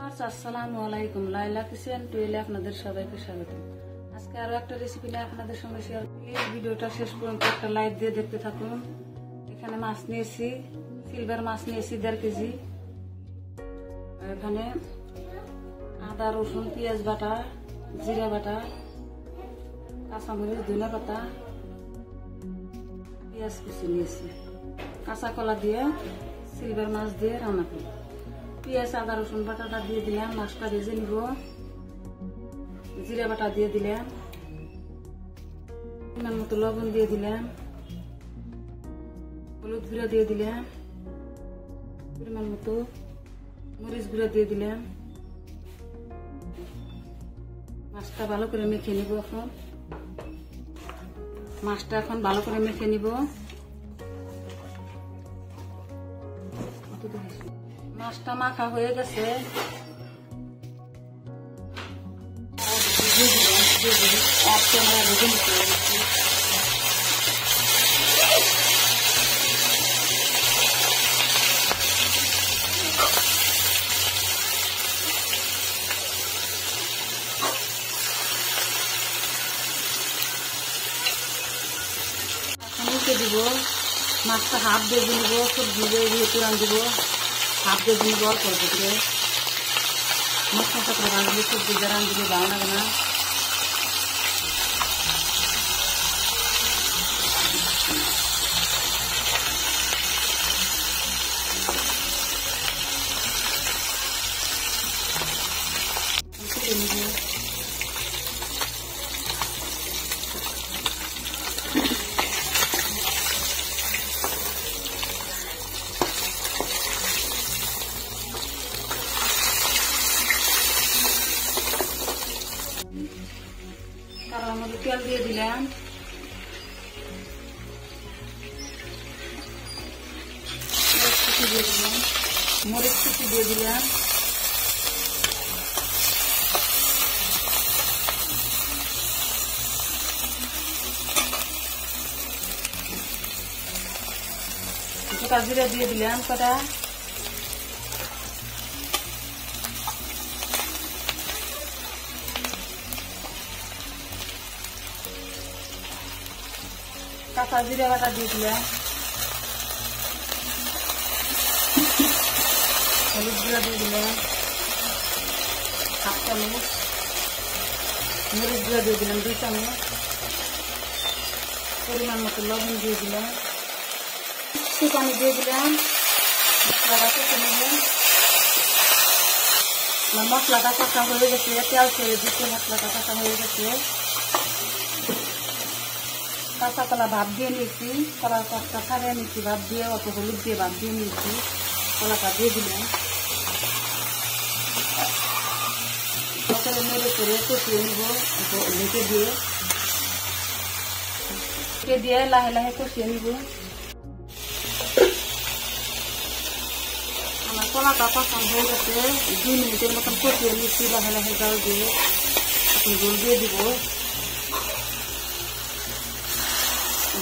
আসসালামু আলাইকুম, লাইলা কিচেন টুয়েলে আপনাদের সবাইকে স্বাগত। আজকে আরো একটা রেসিপি নিয়ে আপনাদের সঙ্গে শেয়ার করি। ভিডিওটা শেষ পর্যন্ত একটা লাইক দিয়ে দেখতে থাকুন। এখানে মাছ নিয়েছি, সিলভার মাছ নিয়েছি 1.5 কেজি। এখানে আদা রসুন পেঁয়াজ বাটা, জিরা বাটা, কাঁচামরিচ ধনিয়া পাতা, পেঁয়াজ কুচি নিয়েছি। কাঁচা কলা দিয়ে সিলভার মাছ দিয়ে রান্না করি। পেঁয়াজ আদা রসুন বাটাটা দিয়ে দিলাম, মাছটা ভেজে নিব। জিরা বাটা দিয়ে দিলাম, পরিমাণ মতো লবণ দিয়ে দিলাম, হলুদ গুঁড়া দিয়ে দিলাম, পরিমাণ মতো মরিচ গুঁড়া দিয়ে দিলাম। মাছটা ভালো করে মেখে নিব। মাছটা এখন ভালো করে মেখে নিব। মাছটা মাখা হয়ে গেছে। দিব মাছটা হাফ দিয়ে দিব, সবজি দিয়ে পুরান দিব, হাফ দিয়ে দিব অল্প অল্প করে। মশলা করে রাঁধলে সবজি দিয়ে রাঁধলে ভালো লাগে না। কারণ মধ্যে তেল দিয়ে দিলাম, মরিচ কুচি দিয়ে দিলাম, গোটা জিরা দিয়ে দিলাম কটা, কাঁচা জিরা বাটা দিয়ে দিলাম, হলুদ গুঁড়া দিয়ে দিলাম, হাফ চামচ, মরিচ গুঁড়া দিয়ে দিলাম 2 চামচ, পরিমাণ মতো লবণ দিয়ে দিলাম, একটু পানি দিয়ে দিলাম। মশলাটা কষে নিলাম। মশলাটা কষা হয়ে গেছে, তেল ছেড়ে দিচ্ছে, মশলাটা কষা হয়ে গেছে। কাঁচা কলা ভাপ দিয়ে নিয়েছি, কলার পাঁচটা ছাড়িয়ে নিয়েছি, ভাপ দিয়ে অত হলুদ দিয়ে ভাপ দিয়ে নিয়েছি। কলাটা দিয়ে দিলাম, তারপরে নেড়ে করে কষিয়ে নিব। ঢেকে দিয়ে লাহে লাহে কষিয়ে নিব। আমার কলাটা পছন্দ হয়ে গেছে। 2 মিনিটের মতন কষিয়ে নিচ্ছি লাহে লাহে জাল দিয়ে। এখন জল দিয়ে দিব।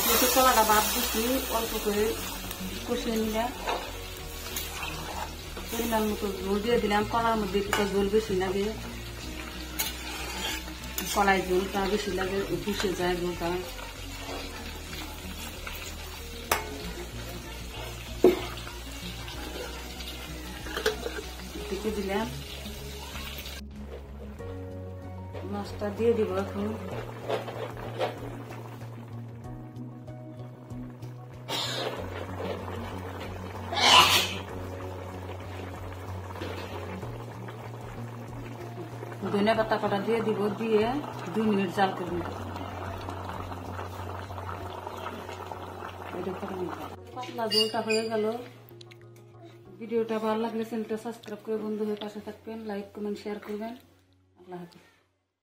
যেহেতু কলাটা ভাপ দিচ্ছি, অল্প করে কষিয়ে নিলাম। পরিমাণ মতো ঝোল দিয়ে দিলাম। কলার মধ্যে একটু ঝোল বেশি লাগে, কলায় ঝোলটা বেশি লাগে, ঘুষে যায় ঝোলটা। ঢেকে দিলাম। মাছটা দিয়ে দিব এখন। ধনিয়া পাতা কটা দিয়ে দিব, দিয়ে 2 মিনিট জাল করে নিব। পাতলা ঝোলটা হয়ে গেল। ভিডিওটা ভালো লাগলে চ্যানেলটা সাবস্ক্রাইব করে বন্ধু হয়ে পাশে থাকবেন, লাইক কমেন্ট শেয়ার করবেন। আল্লাহ হাফেজ।